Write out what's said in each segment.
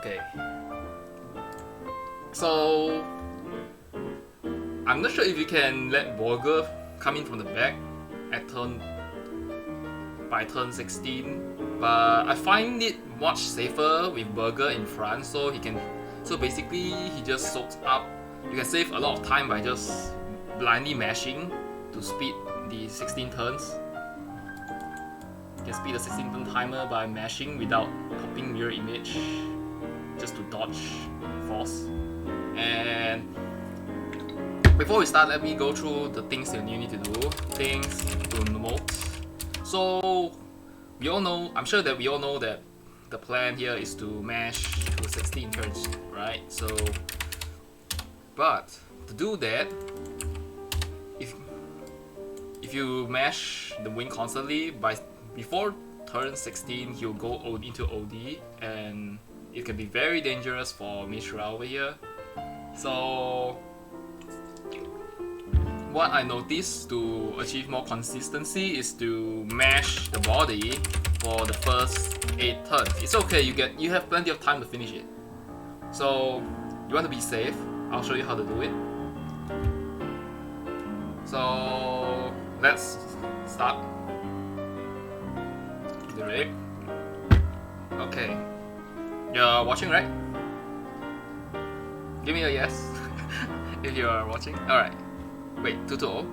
Okay. So I'm not sure if you can let Borger come in from the back at by turn 16, but I find it much safer with Burger in front, so basically he just soaks up. You can save a lot of time by just blindly mashing to speed the 16 turns. You can speed the 16 turn timer by mashing without popping mirror image, just to dodge force. And before we start, let me go through the things that you need to do. Things to note. So we all know, I'm sure that we all know that the plan here is to mash to 16 turns, right? So, but to do that, if you mash the wing constantly, before turn 16 he'll go into OD, and it can be very dangerous for Mishra over here. So what I noticed to achieve more consistency is to mash the body for the first 8 turns. It's okay, you have plenty of time to finish it. So you want to be safe, I'll show you how to do it. So let's start the raid. Okay, you're watching, right? Give me a yes if you are watching. Alright. Wait, 220?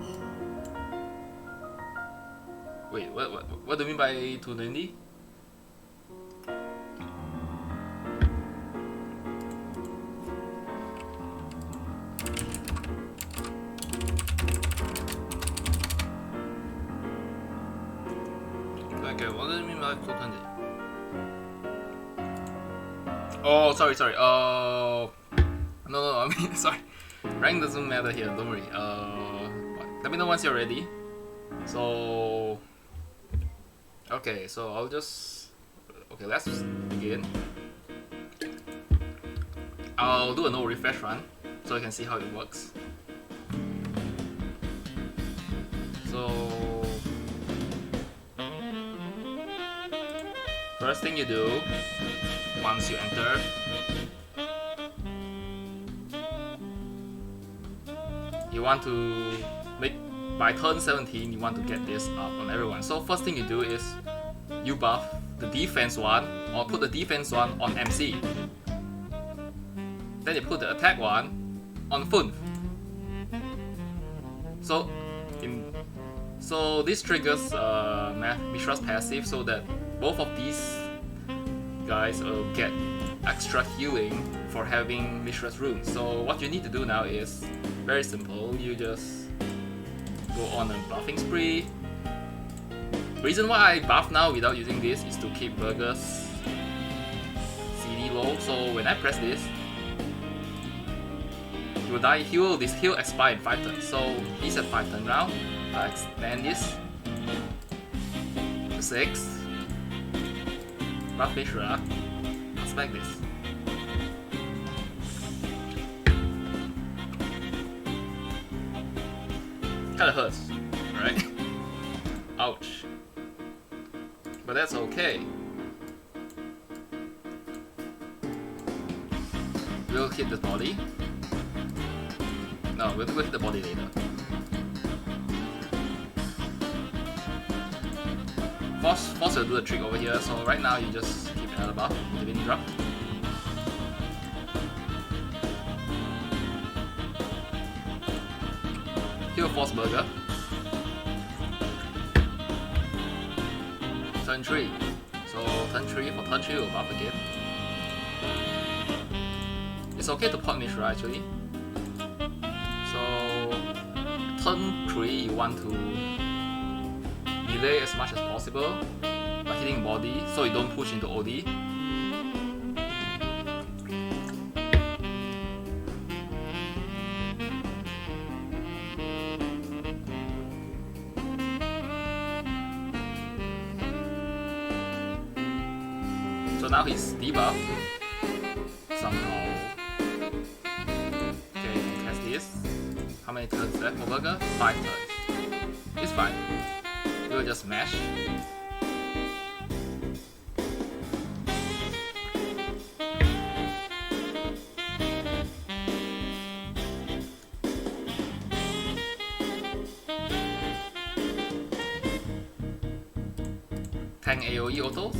Wait, what do you mean by 290? Okay, what do you mean by 220? Oh, sorry. No, I mean, sorry. Rank doesn't matter here, don't worry. Let me know once you're ready. So, okay, so let's begin. I'll do a no refresh run so you can see how it works. So, first thing you do once you enter, you want to make, by turn 17 you want to get this up on everyone. So first thing you do is you buff the defense one, or put the defense one on MC. Then you put the attack one on Funf. So this triggers Mishra's passive, so that both of these guys will get extra healing for having Mishra's rune. So what you need to do now is very simple. You just go on a buffing spree. The reason why I buff now without using this is to keep Burger's CD low. So when I press this, he will die. He'll expire in 5 turns. So he's at 5 turns now. I extend this to 6. Buff Mishra. Like this. Kinda hurts, right? Ouch. But that's okay. We'll hit the body. No, we'll hit the body later. Force will do the trick over here, so right now you just keep another buff with the mini drop. Heal Force Burger. Turn 3. So turn 3, for turn 3 we'll buff again. It's okay to pot Mishra actually. So turn 3 you want to delay as much as possible by hitting body so you don't push into OD. So now he's debuffed somehow. Okay, cast this. How many turns left for Burger? 5 turns. It's fine. We'll just mash. Tank AoE autos.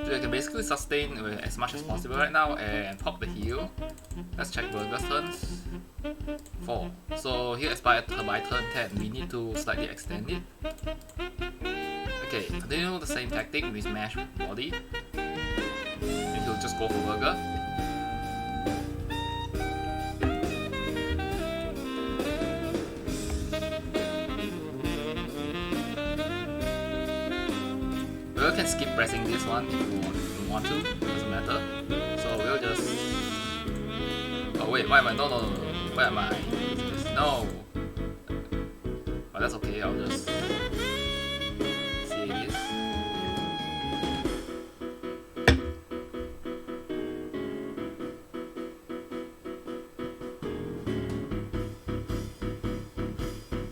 So you can basically sustain as much as possible right now and pop the heal. Let's check Burger's turns. 4. So he'll expire by turn 10. We need to slightly extend it. Okay, continue the same tactic with Smash Body. And he'll just go for Burger. You can skip pressing this one if you want to, doesn't matter. So we'll just... Oh wait, why am I? No. Where am I? No! But that's okay, I'll just... see this.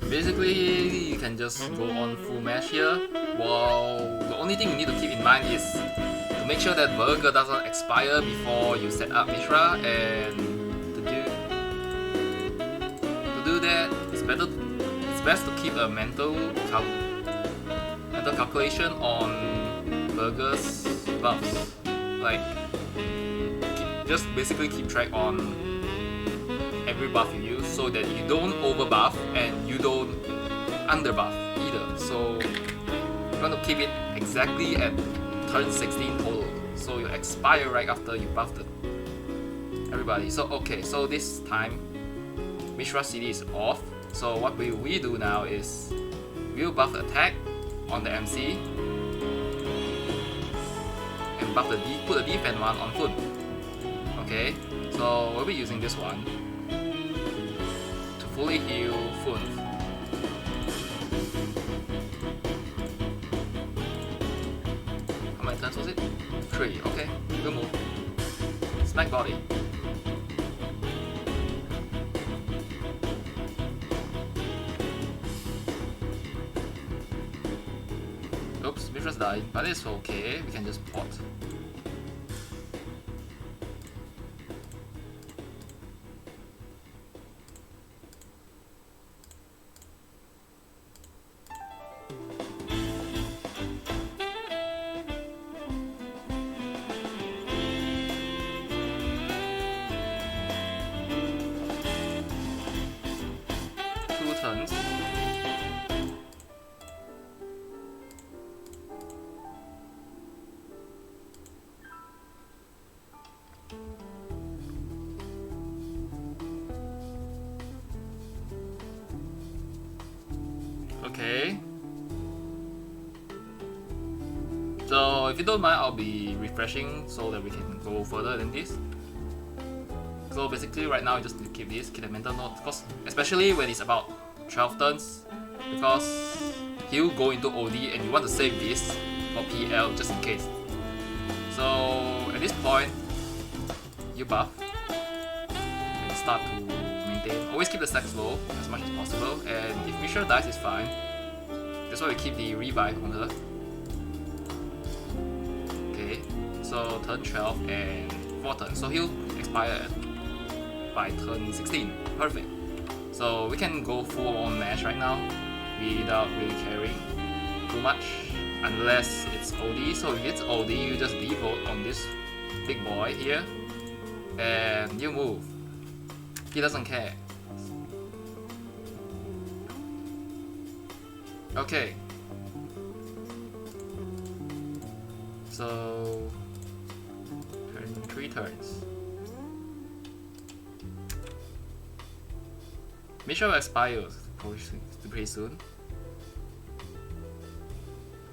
Basically, you can just go on full mash here. Well, the only thing you need to keep in mind is to make sure that Burger doesn't expire before you set up Mishra, and to do that, it's best to keep a mental calculation on Burger's buffs. Like, just basically keep track on every buff you use so that you don't overbuff and you don't underbuff either. So you want to keep it exactly at turn 16 total, so you expire right after you buffed everybody. So okay, so this time Mishra CD is off. So what we do now is we'll buff the attack on the MC and buff put the defense one on Fun. Okay, so we'll be using this one to fully heal Fun. How many turns was it? 3, okay, good move. Smack body. Oops, Mishra's died, but it's okay, we can just pot. Turns. Okay. So if you don't mind, I'll be refreshing so that we can go further than this. So basically right now, just keep the mental note, because especially when it's about 12 turns, because he'll go into OD and you want to save this for PL just in case. So at this point, you buff and start to maintain. Always keep the stacks low as much as possible, and if Mishra dies, it's fine. That's why we keep the revive on her. Okay, so turn 12 and 4 turns, so he'll expire by turn 16. Perfect. So we can go full on mash right now without really caring too much, unless it's OD. So if it's OD, you just devote on this big boy here and you move. He doesn't care. Okay. So 3 turns. Mishra will expire pretty soon.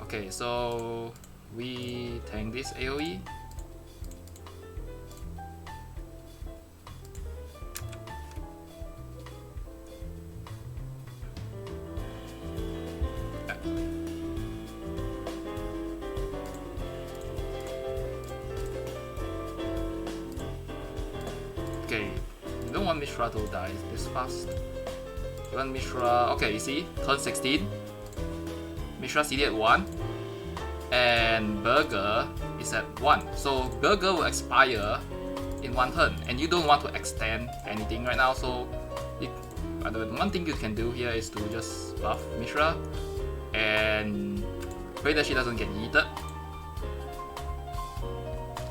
Okay, so we tank this AoE. Okay, you don't want Mishra to die this fast. You want Mishra, okay, you see, turn 16. Mishra CD at 1. and Burger is at 1. So Burger will expire in 1 turn, and you don't want to extend anything right now, so the one thing you can do here is to just buff Mishra and pray that she doesn't get yeeted.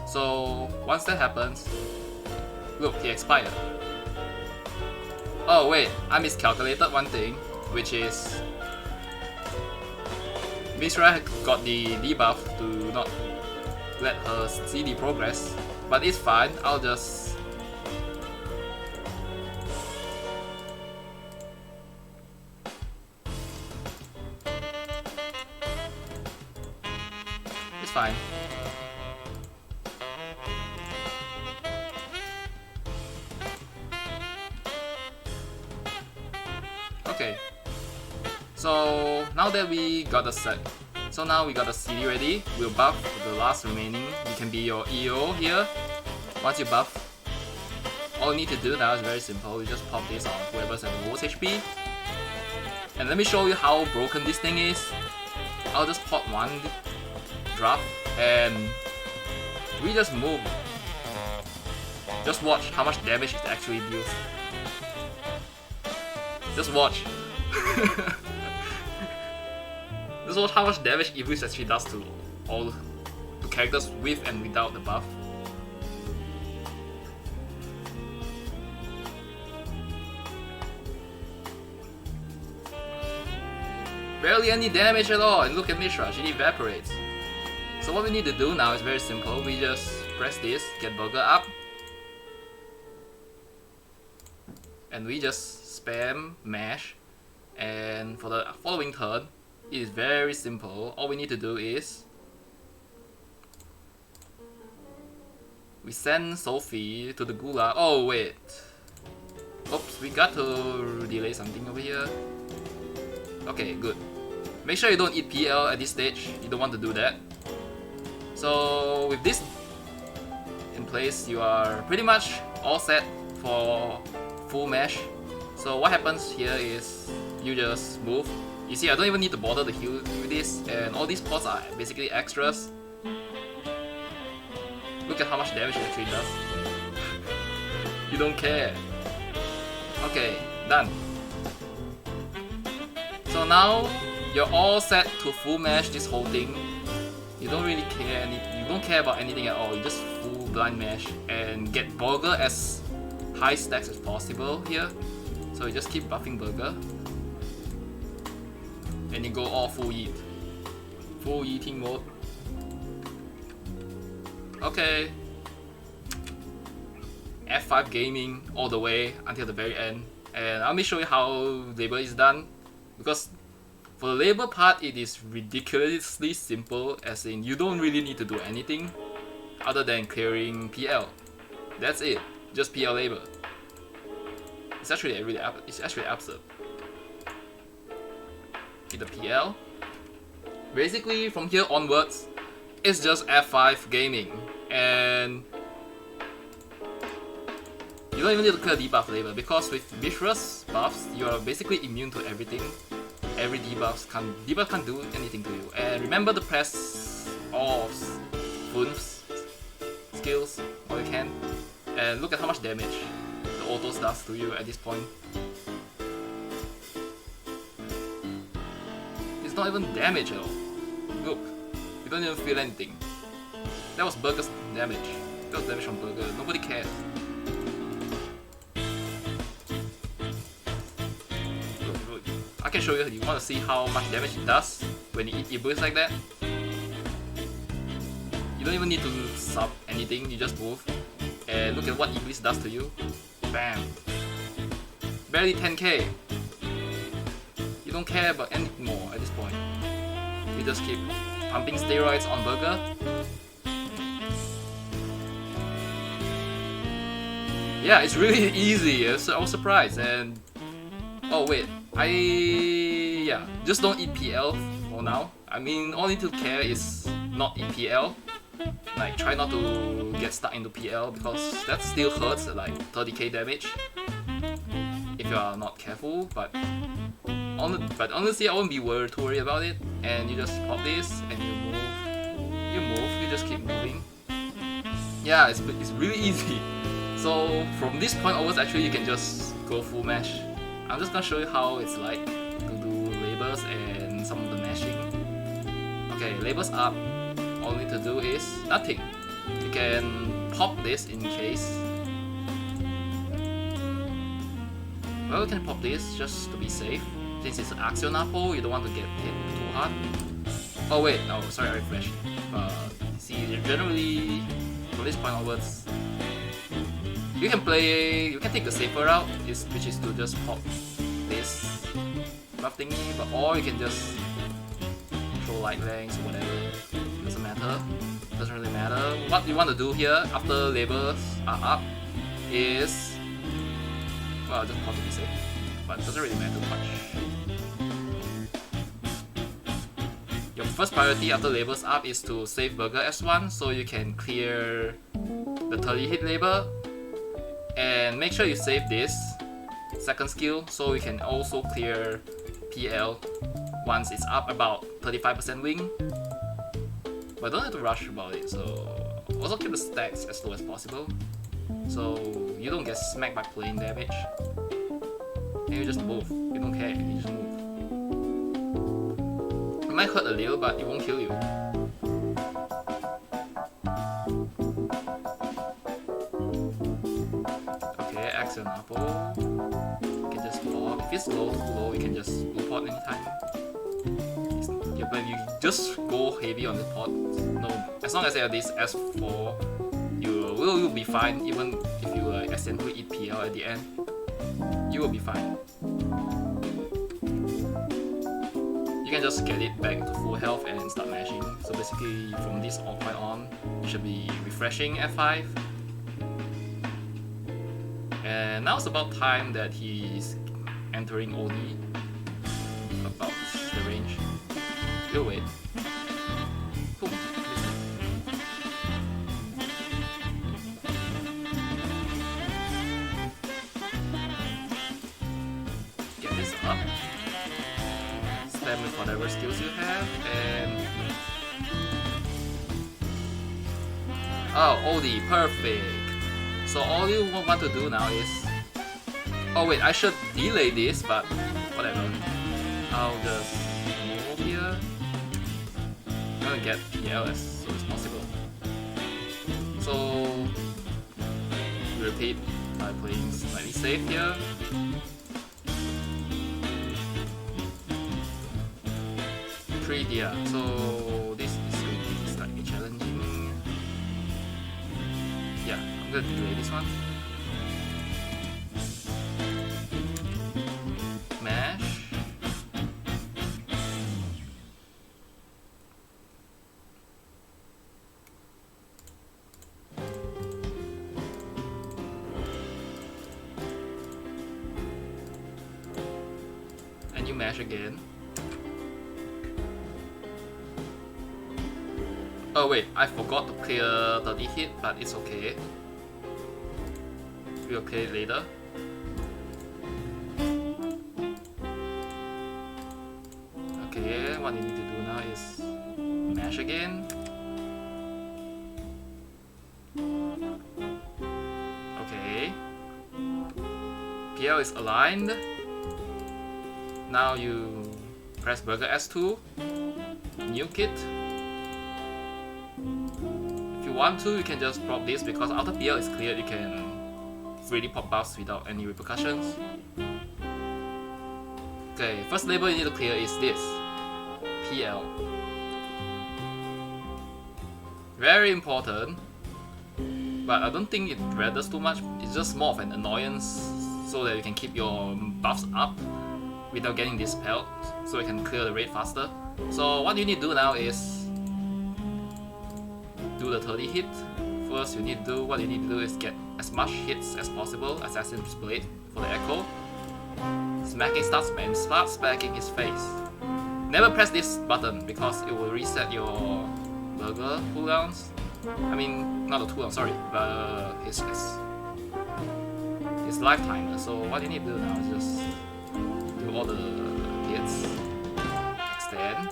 So once that happens, look, he expired. Oh wait, I miscalculated one thing, which is Mishra got the debuff to not let her see the progress, but it's fine, I'll just... It's fine. Okay, so now that we got the set, so now we got the CD ready, we'll buff the last remaining. You can be your EO here. Once you buff, all you need to do now is very simple, you just pop this on whoever's at the lowest HP. And let me show you how broken this thing is. I'll just pop one draft and we just move. Just watch how much damage it actually deals. Just watch. Just watch how much damage Iblis actually does to all the characters with and without the buff. Barely any damage at all, and look at Mishra, she evaporates. So what we need to do now is very simple, we just press this, get Burger up, and we just spam mash, and for the following turn, it is very simple. All we need to do is we send Sophie to the Gulag. Oh wait, oops, we got to delay something over here. Okay, good. Make sure you don't eat PL at this stage, you don't want to do that. So with this in place, you are pretty much all set for full mesh. So what happens here is you just move. You see, I don't even need to bother to heal with this, and all these pots are basically extras. Look at how much damage it actually does. You don't care. Okay, done. So now you're all set to full mesh this whole thing. You don't really care you don't care about anything at all. You just full blind mesh and get Burger as high stacks as possible here. So you just keep buffing Burger. And you go all full yeet. Full yeeting mode. Okay. F5 gaming all the way until the very end. And let me show you how labor is done. Because for the labor part, it is ridiculously simple, as in you don't really need to do anything other than clearing PL. That's it, just PL labor. It's actually absurd. Hit the PL. Basically, from here onwards, it's just F5 gaming, and you don't even need to clear debuff labor, because with Mishra's buffs, you are basically immune to everything. Every debuff can't do anything to you. And remember to press all of Fun's skills while you can. And look at how much damage the autos does to you at this point. It's not even damage at all. Look, you don't even feel anything. That was Burger's damage. That was damage from Burger. Nobody cares. I can show you if you want to see how much damage it does when you eat Iblis like that. You don't even need to sub anything, you just move. And look at what Iblis does to you. Bam! Barely 10k. You don't care about anything more at this point. You just keep pumping steroids on Burger. Yeah, it's really easy. I was surprised. And oh wait, just don't eat PL for now. I mean, all you need to care is not eat PL. Like, try not to get stuck into PL, because that still hurts at like 30k damage if you are not careful. But honestly, I won't be too worried about it. And you just pop this and you move just keep moving. Yeah, it's really easy. So from this point onwards, actually you can just go full mesh. I'm just gonna show you how it's like to do labels and some of the meshing. Okay, labels up. All you need to do is nothing. You can pop this in case. Well, you can pop this just to be safe. Since it's an Axion Apple, you don't want to get hit too hard. Oh wait, no, sorry, I refreshed. See, generally, from this point onwards, you can take the safer route, which is to just pop this buff thingy, or you can just throw light lengths or whatever. Doesn't matter. Doesn't really matter. What you want to do here after labels are up is, well, just pop to be safe, but it doesn't really matter much. Your first priority after labels up is to save Burger S1 so you can clear the 30 hit label, and make sure you save this second skill so you can also clear PL once it's up about 35% wing. But don't have to rush about it, so also keep the stacks as low as possible so you don't get smacked by plane damage. And you just move, you don't care, you just move. It might hurt a little, but it won't kill you. Okay, Axion Apple. You can just pop. If it's low, too low, you can just blue pot anytime. But you just go heavy on the pot. No, as long as you have this S4, you will be fine. Even if you accidentally eat PL at the end, you will be fine. You can just get it back to full health and start mashing. So basically, from this point on, you should be refreshing F5. And now it's about time that he's entering Oni. About the range. We'll wait. Boom. Get this up. Spam with whatever skills you have, and oh, OD, perfect. So all you want to do now is, oh wait, I should delay this, but whatever. I'll just move here. I'm gonna get PL as soon as possible. So repeat by playing slightly safe here. So this is going to be slightly challenging. Yeah, I'm gonna delay this one. Mash. And you mash again. Oh wait, I forgot to clear 30 hit, but it's okay. We'll clear it later. Okay, what you need to do now is mash again. Okay. PL is aligned. Now you press Burger S2, nuke it. If you want to, you can just drop this because after PL is cleared, you can freely pop buffs without any repercussions. Okay, first label you need to clear is this, PL. Very important, but I don't think it matters too much. It's just more of an annoyance so that you can keep your buffs up without getting dispelled, so you can clear the raid faster. So what you need to do now is do the 30 hit. First, what you need to do is get as much hits as possible. Assassin's Blade for the echo. Start smacking his face. Never press this button because it will reset your burger cooldowns. I mean, not the cooldown, sorry, but his lifetime. So what you need to do now is just do all the hits, extend,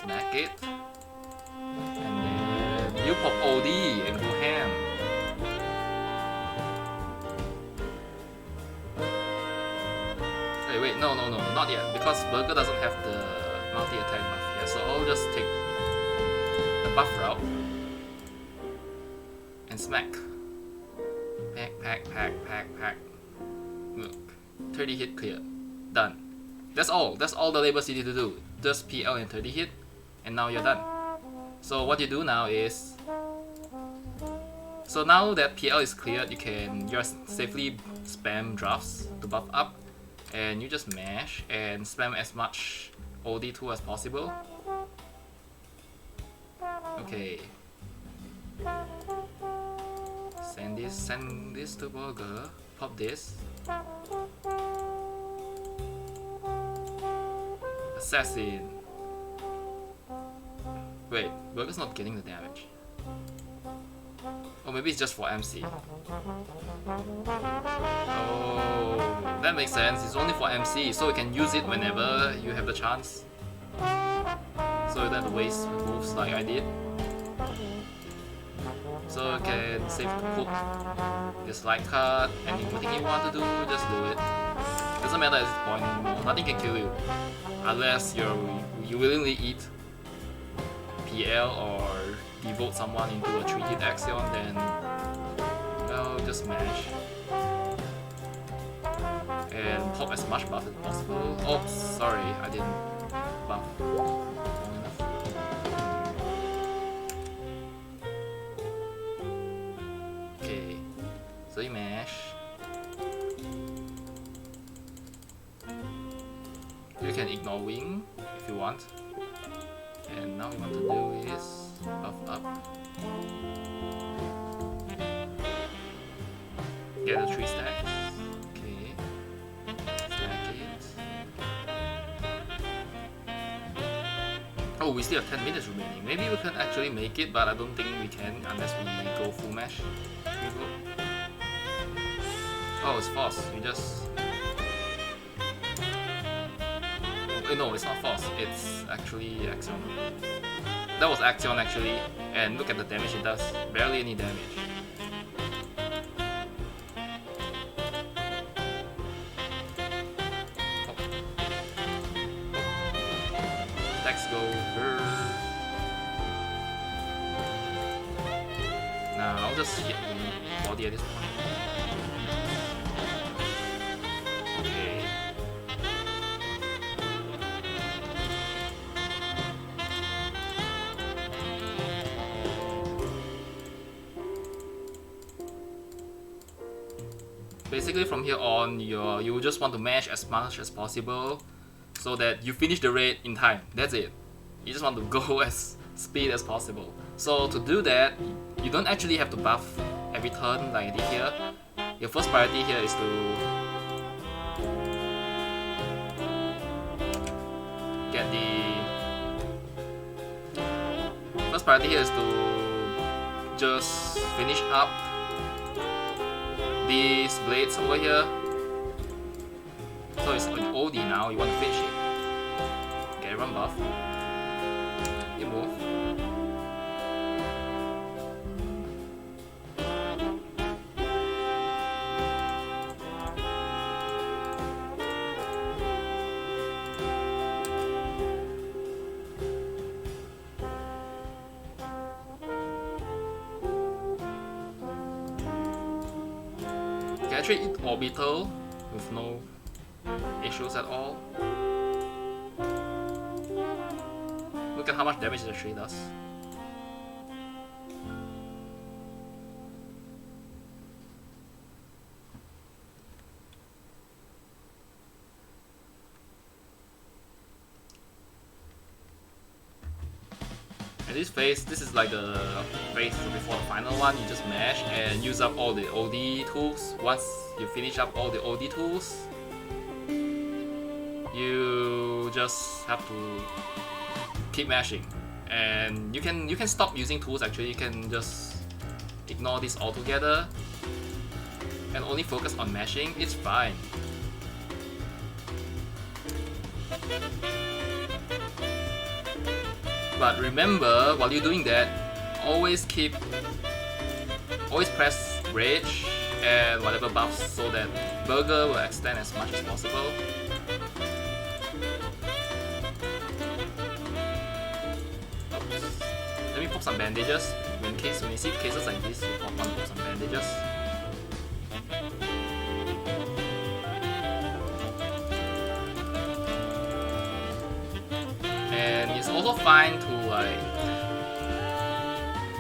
smack it, and then you pop OD and go ham. Wait, no, not yet, because Burger doesn't have the multi-attack buff yet, so I'll just take the buff route and smack. Pack. Look, 30 hit clear. Done. That's all the labels you need to do. Just PL and 30 hit, and now you're done. So what you do now is, so now that PL is cleared, you can just safely spam drafts to buff up, and you just mash and spam as much OD2 as possible. Okay. Send this to Burger. Pop this. Assassin. Wait, Burger's not getting the damage. Or maybe it's just for MC. Oh, that makes sense. It's only for MC, so you can use it whenever you have the chance. So you don't have to waste moves like I did. So you can save the hook, the slide card, anything you want to do, just do it. Doesn't matter at this point anymore. Nothing can kill you. Unless you willingly eat PL or devote someone into a 3-hit Axion, then well, just smash. And pop as much buff as possible. Oh, sorry, I didn't buff long enough. Okay, so you mash. You can ignore wing if you want. And now what you want to do is buff up. Get the 3 stacks. Okay. Stack it. Oh, we still have 10 minutes remaining. Maybe we can actually make it, but I don't think we can unless we go full mash. Oh, it's force. You just... No, it's not force. It's actually Axion. That was Axion actually, and look at the damage it does. Barely any damage. Oh. Attacks go. Nah, I'll just hit the body at this point. Okay. Basically from here on, you just want to mash as much as possible so that you finish the raid in time. That's it. You just want to go as speed as possible. So to do that, you don't actually have to buff every turn like I did here. Your first priority here is to get the... First priority here is to just finish up these blades over here. So it's an OD now, you want to finish it. Get run buff. You move. You can actually eat orbital with no issues at all. Look at how much damage the tree does. In this phase, this is like the phase before the final one. You just mash and use up all the OD tools. Once you finish up all the OD tools, you just have to keep mashing. And you can stop using tools actually. You can just ignore this altogether and only focus on mashing. It's fine. But remember, while you're doing that, always press rage and whatever buffs so that burger will extend as much as possible. Oops. Let me pop some bandages. When you see cases like this, you pop some bandages. And it's also fine to like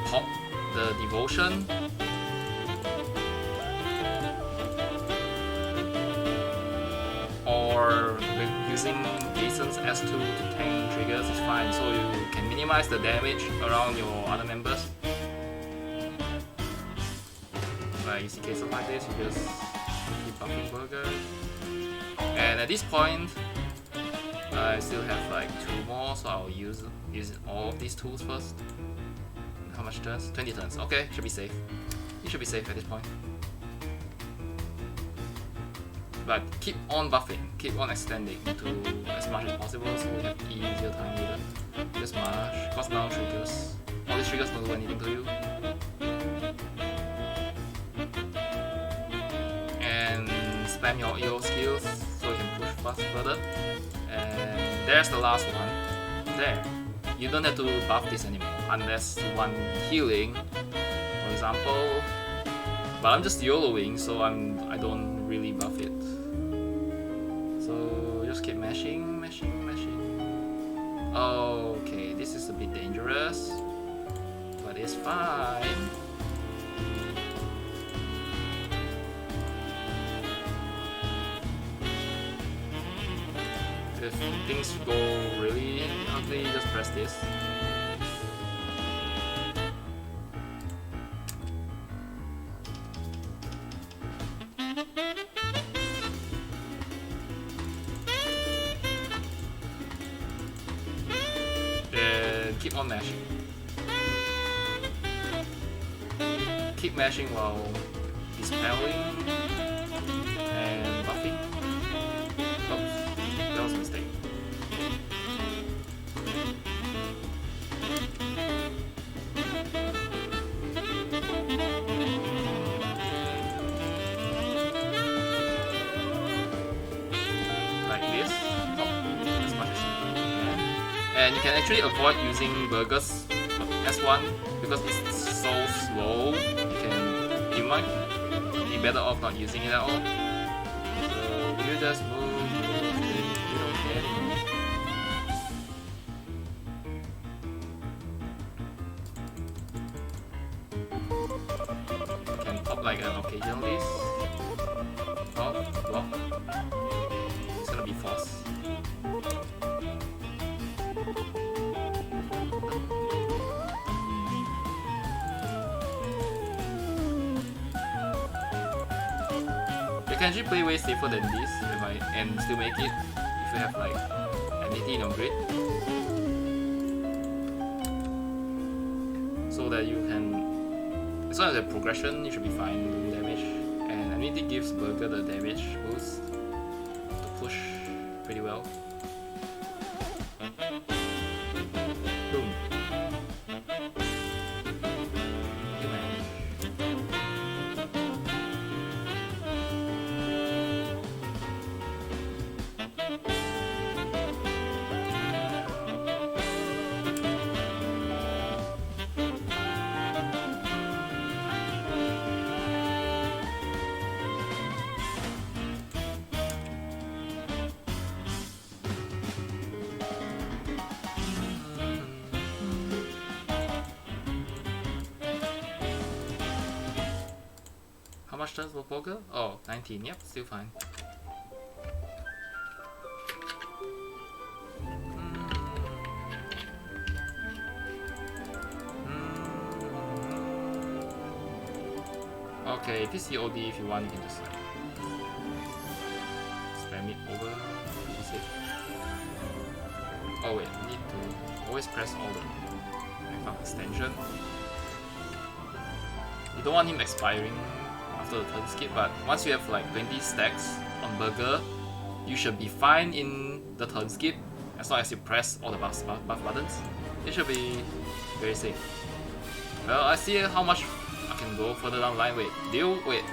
pop the devotion. Or using Jason's S2 to tank triggers is fine, so you can minimize the damage around your other members. Like you see cases like this, you just keep buffing burger. And at this point, I still have like 2 more, so I'll use all of these tools first. How much turns? 20 turns. Okay, should be safe. You should be safe at this point. But keep on buffing, keep on extending to as much as possible so you have easier time later. Just mash, cost down triggers. All these triggers don't do anything to you. And spam your EO skills so you can push fast further. And there's the last one. There. You don't have to buff this anymore unless you want healing, for example. But I'm just YOLOing, so I don't really buff it. So just keep mashing. Okay, this is a bit dangerous, but it's fine. If things go really ugly, just press this. Keep on mashing. Keep mashing while dispelling and buffing. Oops, that was a mistake. Like this. As much as you can. And you can actually avoid using burgers S1 because it's so slow. You might be better off not using it at all. So you just move, you don't care anymore. You can pop like an occasionally. Oh, block. It's gonna be forced. You can actually play way safer than this and still make it if you have like Amity in your grid. So that you can, as long as you have progression, you should be fine doing damage. And Amity gives Burger the damage boost to push pretty well. Boom. How much does Burger? Oh, 19, yep, still fine. Okay, PCOD if you want, you can just like spam it over to be safe. Oh wait, need to always press all the backup extension. You don't want him expiring after the turn skip, but once you have like 20 stacks on Burger, you should be fine in the turn skip as long as you press all the buff buttons. It should be very safe. Well, I see how much I can go further down the line. Wait, wait.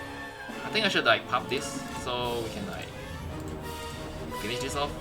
I think I should like pop this so we can like finish this off.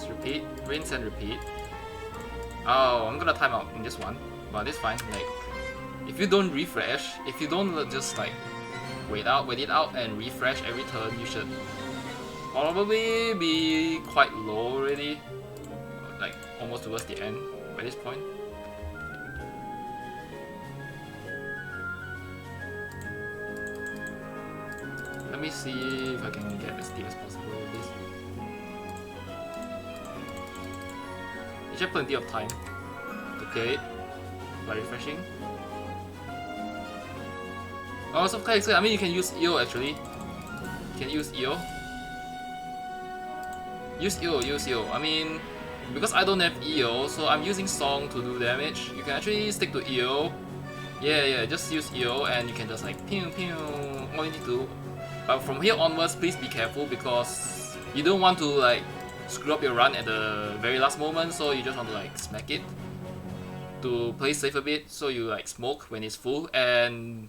Repeat, rinse and repeat. Oh, I'm gonna time out in this one, but it's fine. Like, if you don't refresh, if you don't just like wait it out and refresh every turn, you should probably be quite low already, like almost towards the end by this point. Let me see if I can get as deep as possible with this. You have plenty of time to play it by refreshing. Oh, it's okay, so I mean you can use EO actually. You can use EO. Use EO. I mean, because I don't have EO, so I'm using Song to do damage. You can actually stick to EO. Yeah, just use EO and you can just like pew pew. All you need to do. But from here onwards, please be careful because you don't want to like screw up your run at the very last moment, so you just want to like smack it to play safe a bit, so you like smoke when it's full, and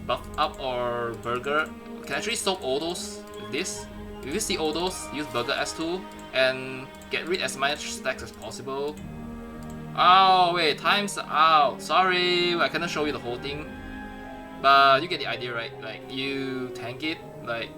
buff up or burger can actually stop all those with this. If you see all those, use burger S2 and get rid as much stacks as possible. Oh wait, time's out. Sorry, I cannot show you the whole thing, but you get the idea, right? Like you tank it, like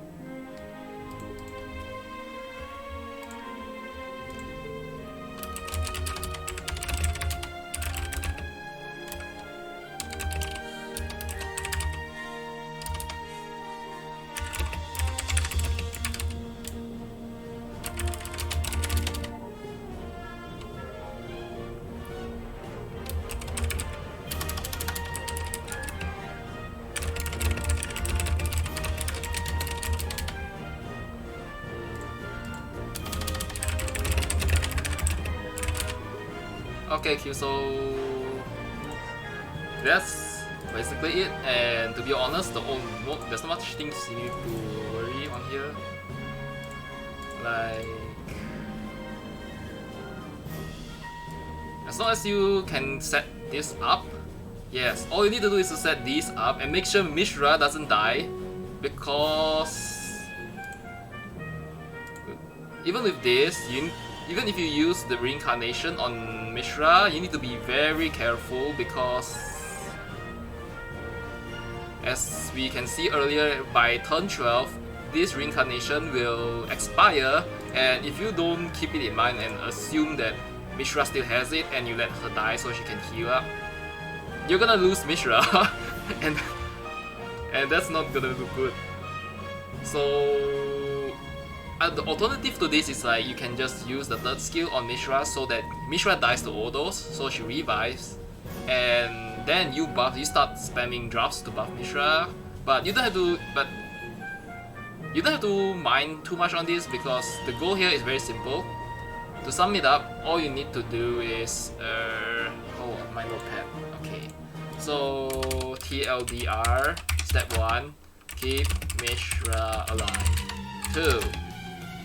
okay, so that's basically it. And to be honest, there's not much things you need to worry on here. Like, as long as you can set this up, yes, all you need to do is to set these up and make sure Mishra doesn't die, because even with this, even if you use the reincarnation on Mishra, you need to be very careful because, as we can see earlier, by turn 12, this reincarnation will expire, and if you don't keep it in mind and assume that Mishra still has it and you let her die so she can heal up, you're gonna lose Mishra, and that's not gonna look good. So the alternative to this is like you can just use the third skill on Mishra so that Mishra dies to all those, so she revives, and then you start spamming drops to buff Mishra. But you don't have to mind too much on this because the goal here is very simple. To sum it up, all you need to do is hold on, my notepad. Okay, so TLDR, step 1, keep Mishra alive. 2,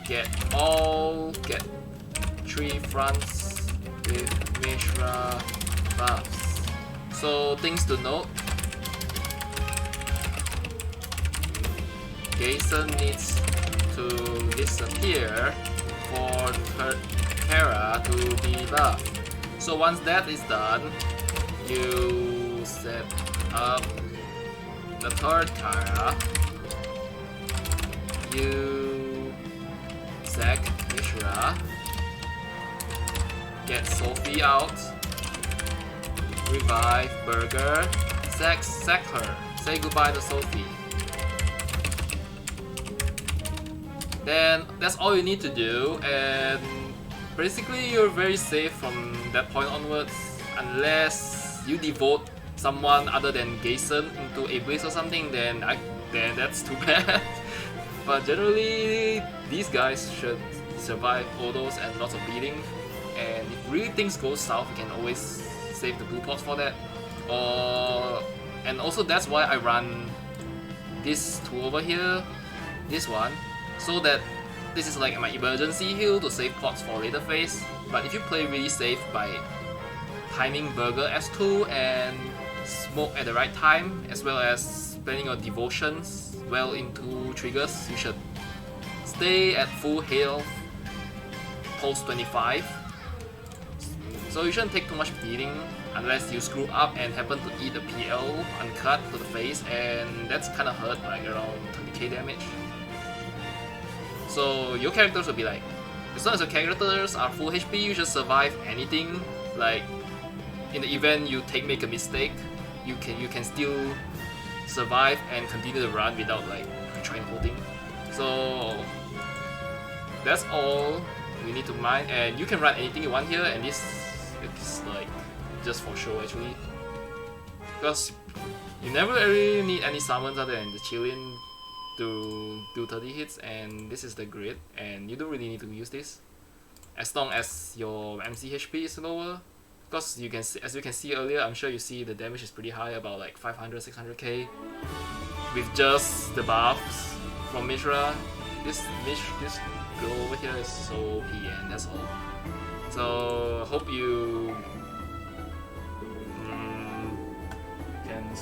get 3 fronts with Mishra buffs. So things to note: Jason needs to disappear for Terra to be buffed. So once that is done, you set up the third Terra. You sack Mishra, get Sophie out, revive Burger, sack her, say goodbye to Sophie. then that's all you need to do, and basically you're very safe from that point onwards, unless you devote someone other than Gayson into a Blaze or something, then that's too bad. But generally, these guys should survive all those and lots of bleeding, and if really things go south, you can always save the blue pots for that. And also that's why I run this tool over here, this one, so that this is like my emergency heal to save pots for later phase. But if you play really safe by timing Burger S2 and smoke at the right time, as well as planning your devotions well into triggers, you should stay at full health post 25. So you shouldn't take too much bleeding unless you screw up and happen to eat a PL uncut to the face, and that's kinda hurt, like around 20k damage. So your characters will be like, as long as your characters are full HP, you should survive anything. Like in the event you make a mistake, you can still survive and continue the run without like trying holding. So that's all you need to mind, and you can run anything you want here, and this is like just for show actually, because you never really need any summons other than the Chillin to do 30 hits, and this is the grid, and you don't really need to use this as long as your MC HP is lower, because you can see, as you can see earlier, I'm sure you see the damage is pretty high, about like 500-600k with just the buffs from Mishra. This girl over here is so OP, and that's all. So hope you can